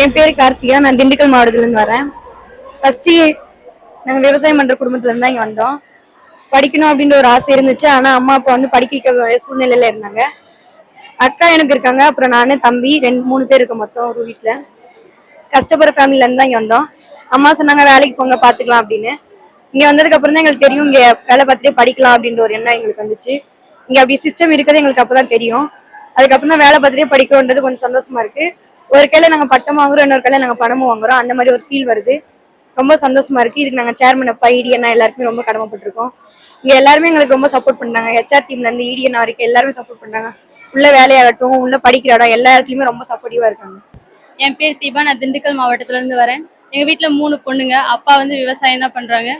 என் பேர் கார்த்திகா. நான் திண்டுக்கல் மாவட்டத்துலேருந்து வரேன். ஃபர்ஸ்ட் நாங்கள் விவசாயம் பண்ணுற குடும்பத்துலேருந்து தான் இங்கே வந்தோம். படிக்கணும் அப்படின்ற ஒரு ஆசை இருந்துச்சு. ஆனால் அம்மா அப்பா வந்து படிக்க வைக்க சூழ்நிலையில் இருந்தாங்க. அக்கா எனக்கு இருக்காங்க, அப்புறம் நான் தம்பி 2-3 பேர் இருக்க மொத்தம் ஒரு வீட்டில். கஷ்டப்படுற ஃபேமிலியிலேருந்து தான் இங்கே வந்தோம். அம்மா சொன்னாங்க வேலைக்கு போங்க பார்த்துக்கலாம் அப்படின்னு. இங்கே வந்ததுக்கு அப்புறம் தான் எங்களுக்கு தெரியும் இங்கே வேலை பார்த்துட்டே படிக்கலாம் அப்படின்ற ஒரு எண்ணம் எங்களுக்கு வந்துச்சு. இங்கே அப்படி சிஸ்டம் இருக்கிறது எங்களுக்கு அப்போ தான் தெரியும். அதுக்கப்புறம் தான் வேலை பார்த்துட்டே படிக்கணுன்றது கொஞ்சம் சந்தோஷமா இருக்கு. ஒரு கையில நாங்கள் பட்டம் வாங்குறோம், இன்னொரு கையில நாங்கள் பணமும் வாங்குறோம். அந்த மாதிரி ஒரு ஃபீல் வருது. ரொம்ப சந்தோஷமா இருக்கு. இதுக்கு நாங்கள் சேர்மன் அப்பா இடியண்ணா எல்லாருக்குமே ரொம்ப கடமைப்பட்டிருக்கோம். இங்கே எல்லாருமே எங்களுக்கு ரொம்ப சப்போர்ட் பண்ணாங்க. ஹெச்ஆர் டீம்ல இருந்து இடியண்ணா வரைக்கும் எல்லாருமே சப்போர்ட் பண்ணாங்க. உள்ள வேலையாகட்டும், உள்ள படிக்கிற இடம் எல்லா இடத்துலையுமே ரொம்ப சப்போர்ட்டிவா இருக்காங்க. என் பேர் தீபா. நான் திண்டுக்கல் மாவட்டத்துல இருந்து வரேன். எங்க வீட்டுல 3 பொண்ணுங்க. அப்பா வந்து விவசாயம் தான் பண்றாங்க.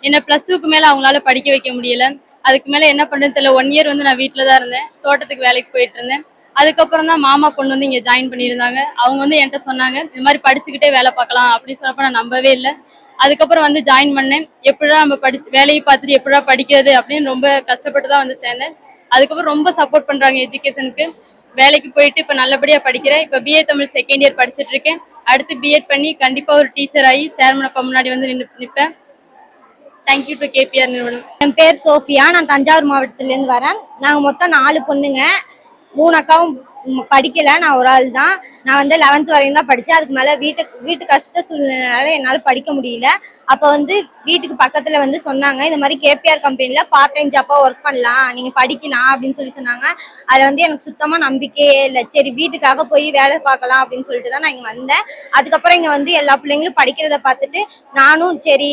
என்ன +2க்கு மேல அவங்களால படிக்க வைக்க முடியல. அதுக்கு மேல என்ன பண்றதுன்னு தெரியல. 1 இயர் வந்து நான் வீட்டுல தான் இருந்தேன். தோட்டத்துக்கு வேலைக்கு போயிட்டு இருந்தேன். அதுக்கப்புறம் தான் மாமா பொண்ணு வந்து இங்க ஜாயின் பண்ணியிருந்தாங்க. அவங்க வந்து என்கிட்ட சொன்னாங்க இந்த மாதிரி படிச்சுக்கிட்டே வேலை பார்க்கலாம் அப்படின்னு சொன்னப்ப நான் நம்பவே இல்லை. அதுக்கப்புறம் வந்து ஜாயின் பண்ணேன். எப்படிடா நம்ம வேலையை பார்த்துட்டு எப்படிடா படிக்கிறது அப்படின்னு ரொம்ப கஷ்டப்பட்டு தான் வந்து சேர்ந்தேன். அதுக்கப்புறம் ரொம்ப சப்போர்ட் பண்றாங்க எஜுகேஷனுக்கு. வேலைக்கு போயிட்டு இப்போ நல்லபடியாக படிக்கிறேன். இப்போ பிஏ தமிழ் செகண்ட் இயர் படிச்சுட்டு இருக்கேன். அடுத்து பிஎட் பண்ணி கண்டிப்பாக ஒரு டீச்சர் ஆகி சேர்மன் அப்பா முன்னாடி வந்து நிற்பேன். தேங்க்யூ டு கேபிஆர் நிறுவனம். என் பேர் சோஃபியா. நான் தஞ்சாவூர் மாவட்டத்திலேருந்து வரேன். நாங்கள் மொத்தம் 4 பொண்ணுங்க. 3 அக்காவும் படிக்கல. நான் ஒரு ஆள் தான். நான் வந்து 11th வரையும் தான் படித்தேன். அதுக்கு மேலே வீட்டு கஷ்ட சூழ்நிலையால என்னால் படிக்க முடியல. அப்போ வந்து வீட்டுக்கு பக்கத்தில் வந்து சொன்னாங்க இந்த மாதிரி கேபிஆர் கம்பெனியில் பார்ட் டைம் ஜாப்பாக ஒர்க் பண்ணலாம், நீங்கள் படிக்கலாம் அப்படின்னு சொன்னாங்க. அதில் வந்து எனக்கு சுத்தமாக நம்பிக்கையே இல்லை. சரி வீட்டுக்காக போய் வேலை பார்க்கலாம் அப்படின்னு சொல்லிட்டு தான் நான் இங்கே வந்தேன். அதுக்கப்புறம் இங்கே வந்து எல்லா பிள்ளைங்களும் படிக்கிறத பார்த்துட்டு நானும் சரி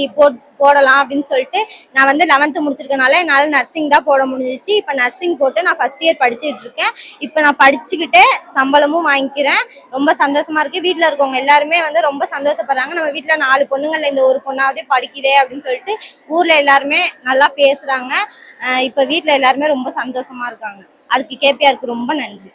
போடலாம் அப்படின்னு சொல்லிட்டு நான் வந்து 11th முடிச்சிருக்கனால என்னால் நர்சிங் தான் போட முடிஞ்சிச்சு. இப்போ நர்சிங் போட்டு நான் ஃபர்ஸ்ட் இயர் படிச்சுட்டு இருக்கேன். இப்போ நான் படிச்சுக்கிட்டே சம்பளமும் வாங்கிக்கிறேன். ரொம்ப சந்தோஷமா இருக்கு. வீட்டில் இருக்கவங்க எல்லாருமே வந்து ரொம்ப சந்தோஷப்படுறாங்க. நம்ம வீட்டில் 4 பொண்ணுங்கள்ல இந்த ஒரு பொண்ணாவதே படிக்குதே அப்படின்னு சொல்லிட்டு ஊரில் எல்லாருமே நல்லா பேசுகிறாங்க. இப்போ வீட்டில் எல்லாருமே ரொம்ப சந்தோஷமா இருக்காங்க. அதுக்கு கேபிஆருக்கு ரொம்ப நன்றி.